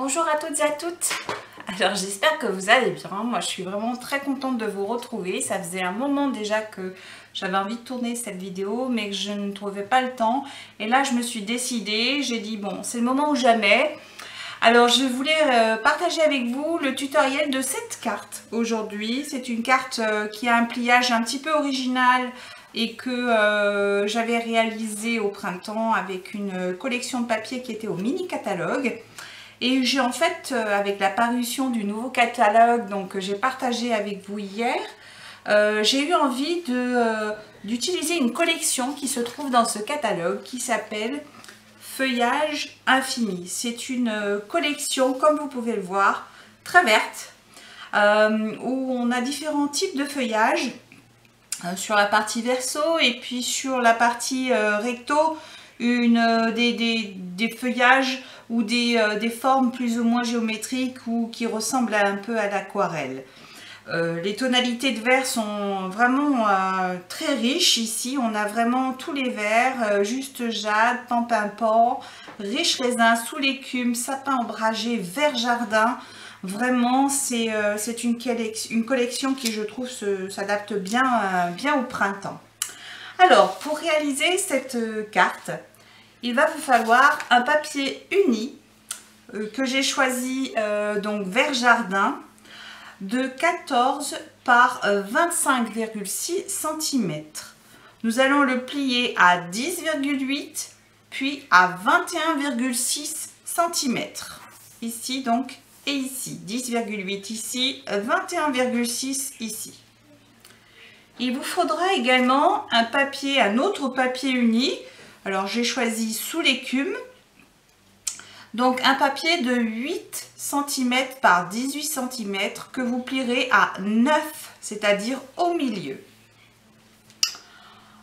Bonjour à toutes et à toutes. Alors j'espère que vous allez bien. Moi je suis vraiment très contente de vous retrouver. Ça faisait un moment déjà que j'avais envie de tourner cette vidéo mais que je ne trouvais pas le temps. Et là je me suis décidée, j'ai dit bon c'est le moment ou jamais. Alors je voulais partager avec vous le tutoriel de cette carte aujourd'hui. C'est une carte qui a un pliage un petit peu original et que j'avais réalisé au printemps avec une collection de papier qui était au mini catalogue. Et j'ai en fait, avec la parution du nouveau catalogue, donc que j'ai partagé avec vous hier, j'ai eu envie d'utiliser une collection qui se trouve dans ce catalogue qui s'appelle Feuillage Infini. C'est une collection, comme vous pouvez le voir, très verte, où on a différents types de feuillages sur la partie verso et puis sur la partie recto, des feuillages ou des formes plus ou moins géométriques ou qui ressemblent un peu à l'aquarelle. Les tonalités de vert sont vraiment très riches ici. On a vraiment tous les verts, juste jade, pampinpant, riche raisin, sous l'écume, sapin ombragé, vert jardin. Vraiment, c'est une collection qui, je trouve, s'adapte bien au printemps. Alors, pour réaliser cette carte, il va vous falloir un papier uni que j'ai choisi, donc vert jardin, de 14 par 25,6 cm. Nous allons le plier à 10,8 puis à 21,6 cm. Ici donc et ici. 10,8 ici, 21,6 ici. Il vous faudra également un autre papier uni. Alors j'ai choisi sous l'écume. Donc un papier de 8 cm par 18 cm que vous plierez à 9, c'est-à-dire au milieu.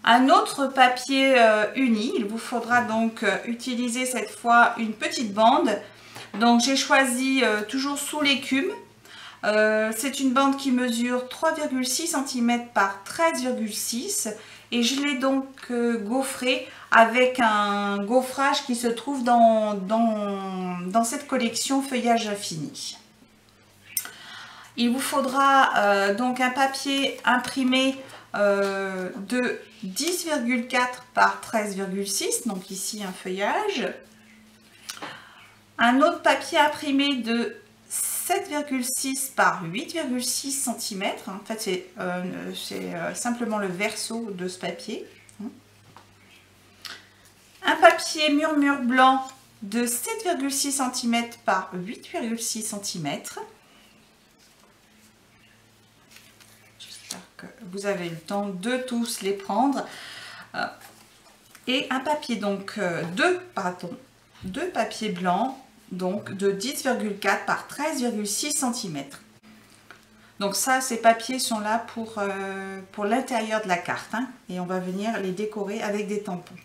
Un autre papier uni, il vous faudra donc utiliser cette fois une petite bande. Donc j'ai choisi toujours sous l'écume. C'est une bande qui mesure 3,6 cm par 13,6 et je l'ai donc gaufrée avec un gaufrage qui se trouve dans cette collection Feuillage Infini. Il vous faudra donc un papier imprimé de 10,4 par 13,6, donc ici un feuillage. Un autre papier imprimé de 7,6 par 8,6 cm. En fait, c'est simplement le verso de ce papier. Un papier murmure blanc de 7,6 cm par 8,6 cm. J'espère que vous avez le temps de tous les prendre. Et un papier, donc deux papiers blancs, donc de 10,4 par 13,6 cm. Donc ça, ces papiers sont là pour l'intérieur de la carte, hein, et on va venir les décorer avec des tampons.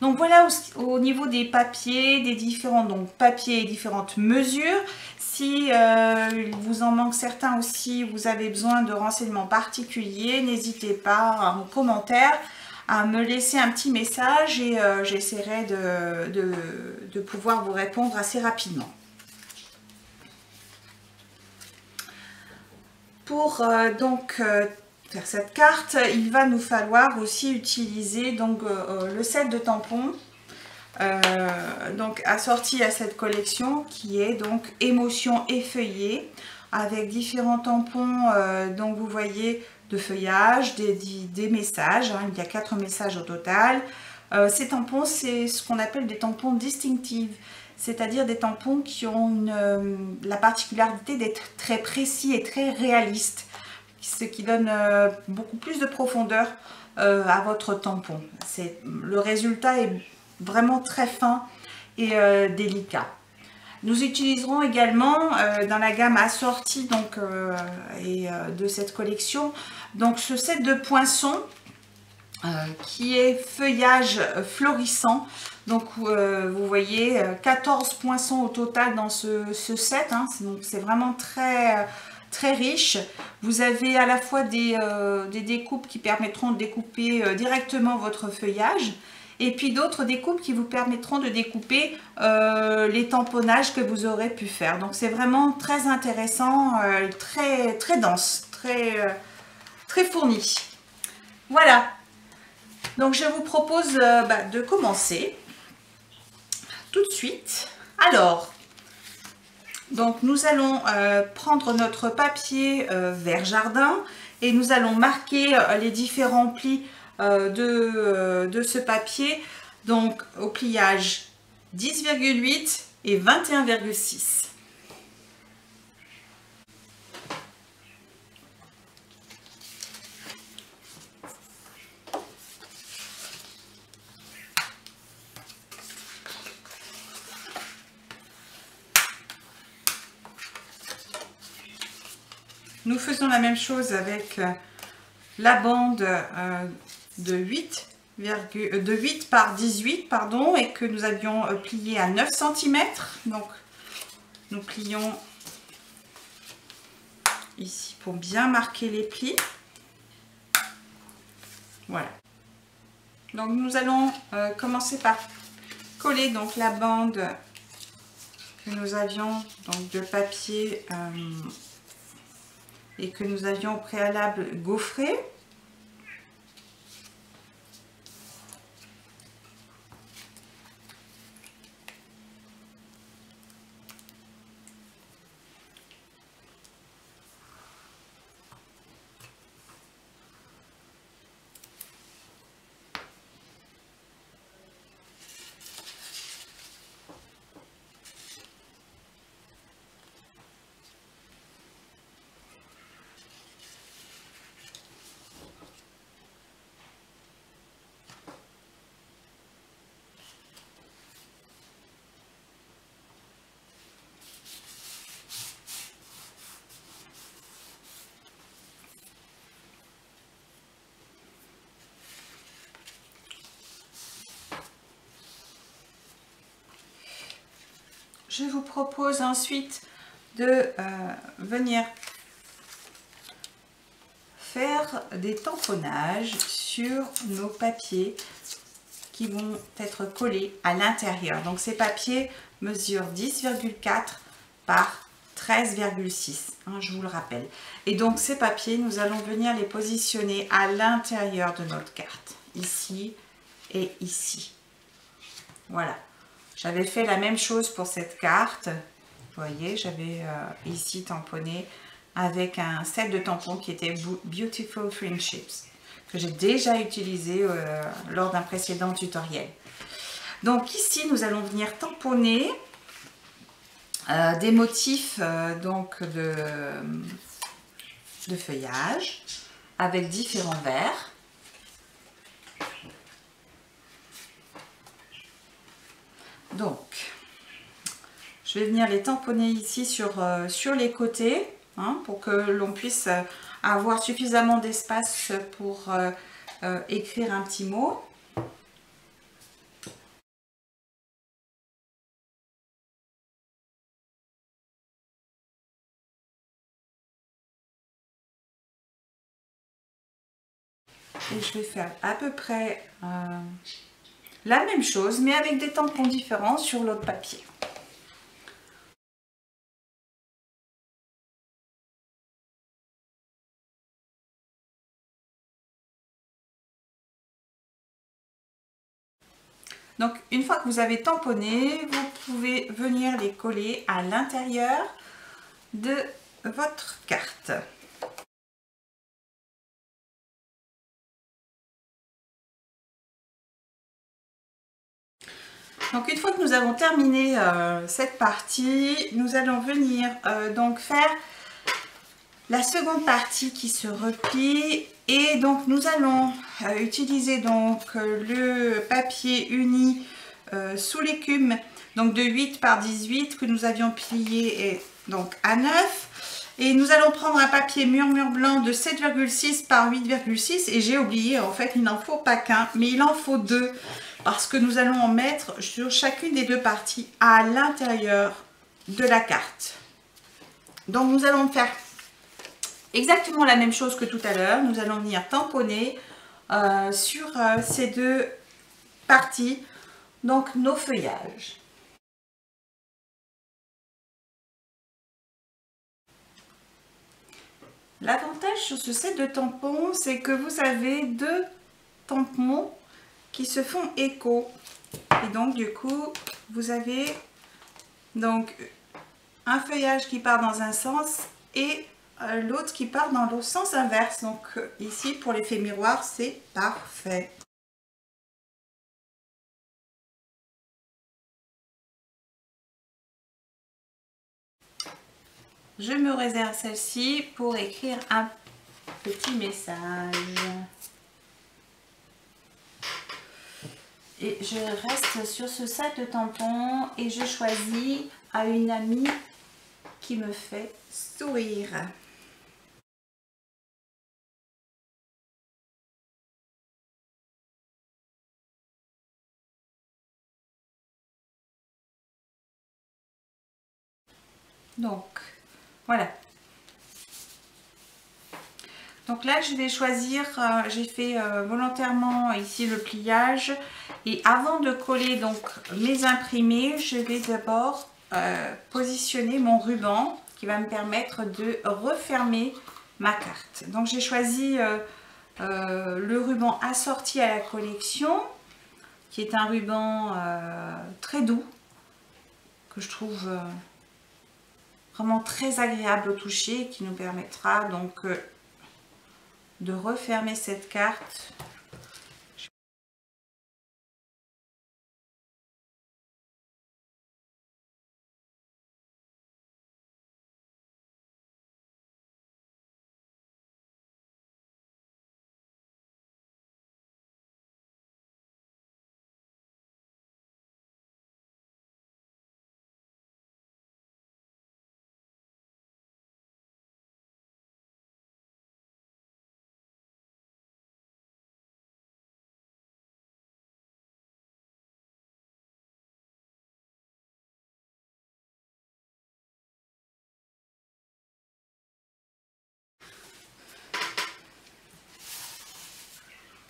Donc voilà au niveau des papiers, des différents papiers et différentes mesures. Si il vous en manque certains aussi, vous avez besoin de renseignements particuliers, n'hésitez pas en commentaire à me laisser un petit message et j'essaierai de pouvoir vous répondre assez rapidement. Pour faire cette carte, il va nous falloir aussi utiliser le set de tampons assorti à cette collection qui est donc émotion effeuillée avec différents tampons donc vous voyez de feuillage, des messages, hein, il y a 4 messages au total. Ces tampons, c'est ce qu'on appelle des tampons distinctifs, c'est-à-dire des tampons qui ont la particularité d'être très précis et très réalistes, ce qui donne beaucoup plus de profondeur à votre tampon. Le résultat est vraiment très fin et délicat. Nous utiliserons également dans la gamme assortie de cette collection donc ce set de poinçons qui est feuillage florissant. Donc vous voyez 14 poinçons au total dans ce set, hein. Donc c'est vraiment très riche. Vous avez à la fois des découpes qui permettront de découper directement votre feuillage et puis d'autres découpes qui vous permettront de découper les tamponnages que vous aurez pu faire. Donc c'est vraiment très intéressant, très dense, très fourni. Voilà, donc je vous propose de commencer tout de suite. Alors, donc nous allons prendre notre papier vert jardin et nous allons marquer les différents plis de ce papier, donc au pliage 10,8 et 21,6. Nous faisons la même chose avec la bande de 8 par 18 pardon, et que nous avions plié à 9 cm. Donc nous plions ici pour bien marquer les plis. Voilà. Donc nous allons commencer par coller donc la bande que nous avions donc de papier et que nous avions au préalable gaufré. Je vous propose ensuite de venir faire des tamponnages sur nos papiers qui vont être collés à l'intérieur. Donc ces papiers mesurent 10,4 par 13,6, hein, je vous le rappelle. Et donc ces papiers, nous allons venir les positionner à l'intérieur de notre carte, ici et ici. Voilà. J'avais fait la même chose pour cette carte. Vous voyez, j'avais ici tamponné avec un set de tampons qui était Beautiful Friendships, que j'ai déjà utilisé lors d'un précédent tutoriel. Donc ici, nous allons venir tamponner des motifs donc de feuillage avec différents verres. Donc, je vais venir les tamponner ici sur les côtés, hein, pour que l'on puisse avoir suffisamment d'espace pour écrire un petit mot. Et je vais faire à peu près la même chose, mais avec des tampons différents sur l'autre papier. Donc, une fois que vous avez tamponné, vous pouvez venir les coller à l'intérieur de votre carte. Donc une fois que nous avons terminé cette partie, nous allons venir donc faire la seconde partie qui se replie, et donc nous allons utiliser donc le papier uni sous l'écume, donc de 8 par 18 que nous avions plié et donc à 9, et nous allons prendre un papier murmure blanc de 7,6 par 8,6, et j'ai oublié, en fait il n'en faut pas qu'un, mais il en faut deux, parce que nous allons en mettre sur chacune des deux parties à l'intérieur de la carte. Donc nous allons faire exactement la même chose que tout à l'heure. Nous allons venir tamponner sur ces deux partie, donc nos feuillages. L'avantage sur ce set de tampons, c'est que vous avez deux tampons qui se font écho. Et donc du coup, vous avez donc un feuillage qui part dans un sens et l'autre qui part dans le sens inverse. Donc ici, pour l'effet miroir, c'est parfait. Je me réserve celle-ci pour écrire un petit message. Et je reste sur ce sac de tampons et je choisis à une amie qui me fait sourire. Donc, voilà. Donc là, je vais choisir, j'ai fait volontairement ici le pliage. Et avant de coller donc mes imprimés, je vais d'abord positionner mon ruban qui va me permettre de refermer ma carte. Donc j'ai choisi le ruban assorti à la collection, qui est un ruban très doux, que je trouve vraiment très agréable au toucher, qui nous permettra donc de refermer cette carte.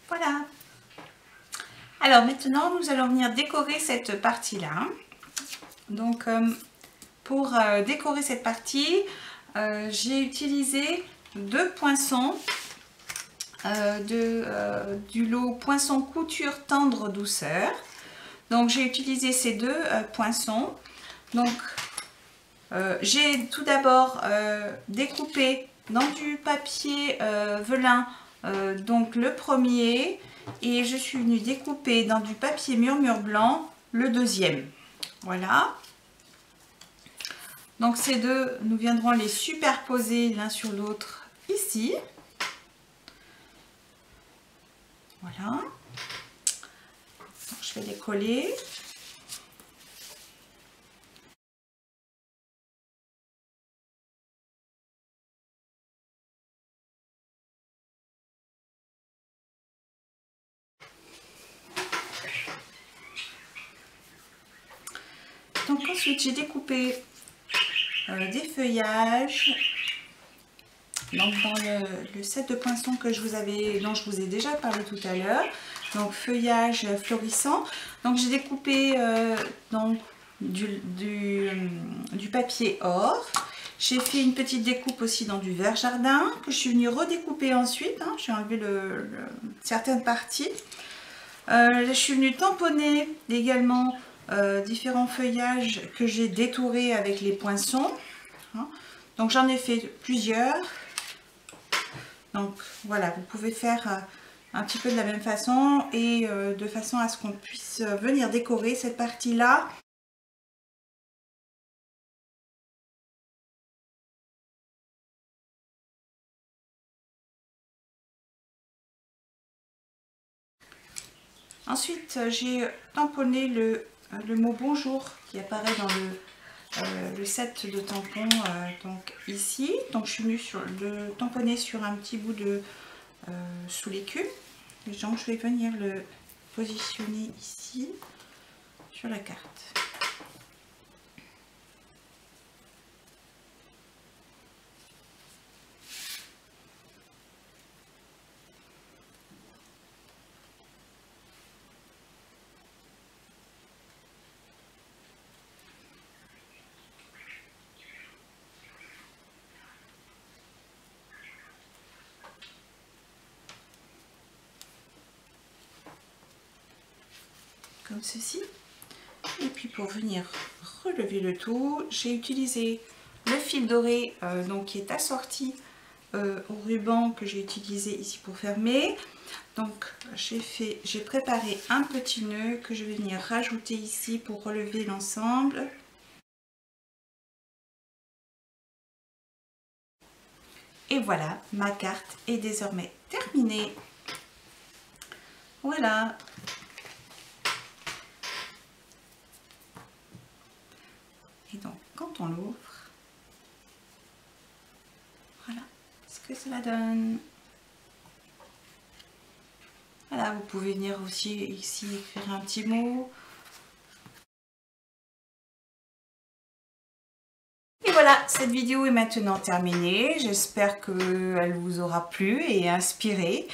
Voilà. Alors maintenant, nous allons venir décorer cette partie-là. Donc, pour décorer cette partie, j'ai utilisé deux poinçons du lot Poinçon Couture Tendre Douceur. Donc, j'ai utilisé ces deux poinçons. Donc, j'ai tout d'abord découpé dans du papier velin donc le premier, et je suis venue découper dans du papier murmure blanc le deuxième. Voilà. Donc ces deux, nous viendrons les superposer l'un sur l'autre ici. Voilà. Donc, je vais les coller. Donc ensuite, j'ai découpé des feuillages. Donc dans le set de poinçons que dont je vous ai déjà parlé tout à l'heure. Donc feuillage florissant. Donc j'ai découpé donc, du papier or. J'ai fait une petite découpe aussi dans du vert jardin que je suis venue redécouper ensuite. Hein. J'ai enlevé certaines parties. Je suis venue tamponner également différents feuillages que j'ai détourés avec les poinçons. Hein. Donc j'en ai fait plusieurs. Donc voilà, vous pouvez faire un petit peu de la même façon et de façon à ce qu'on puisse venir décorer cette partie-là. Ensuite, j'ai tamponné le mot bonjour qui apparaît dans le set de tampons donc ici. Donc je suis venue le tamponner sur un petit bout de sous l'écume. Et donc je vais venir le positionner ici sur la carte. comme ceci. Et puis pour venir relever le tout, j'ai utilisé le fil doré donc qui est assorti au ruban que j'ai utilisé ici pour fermer. Donc j'ai préparé un petit nœud que je vais venir rajouter ici pour relever l'ensemble. Et voilà, ma carte est désormais terminée. Voilà. Et donc quand on l'ouvre, voilà ce que cela donne. Voilà, vous pouvez venir aussi ici écrire un petit mot. Et voilà, cette vidéo est maintenant terminée. J'espère qu'elle vous aura plu et inspiré.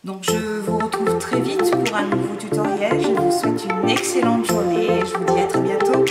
Donc je vous retrouve très vite pour un nouveau tutoriel. Je vous souhaite une excellente journée et je vous dis à très bientôt.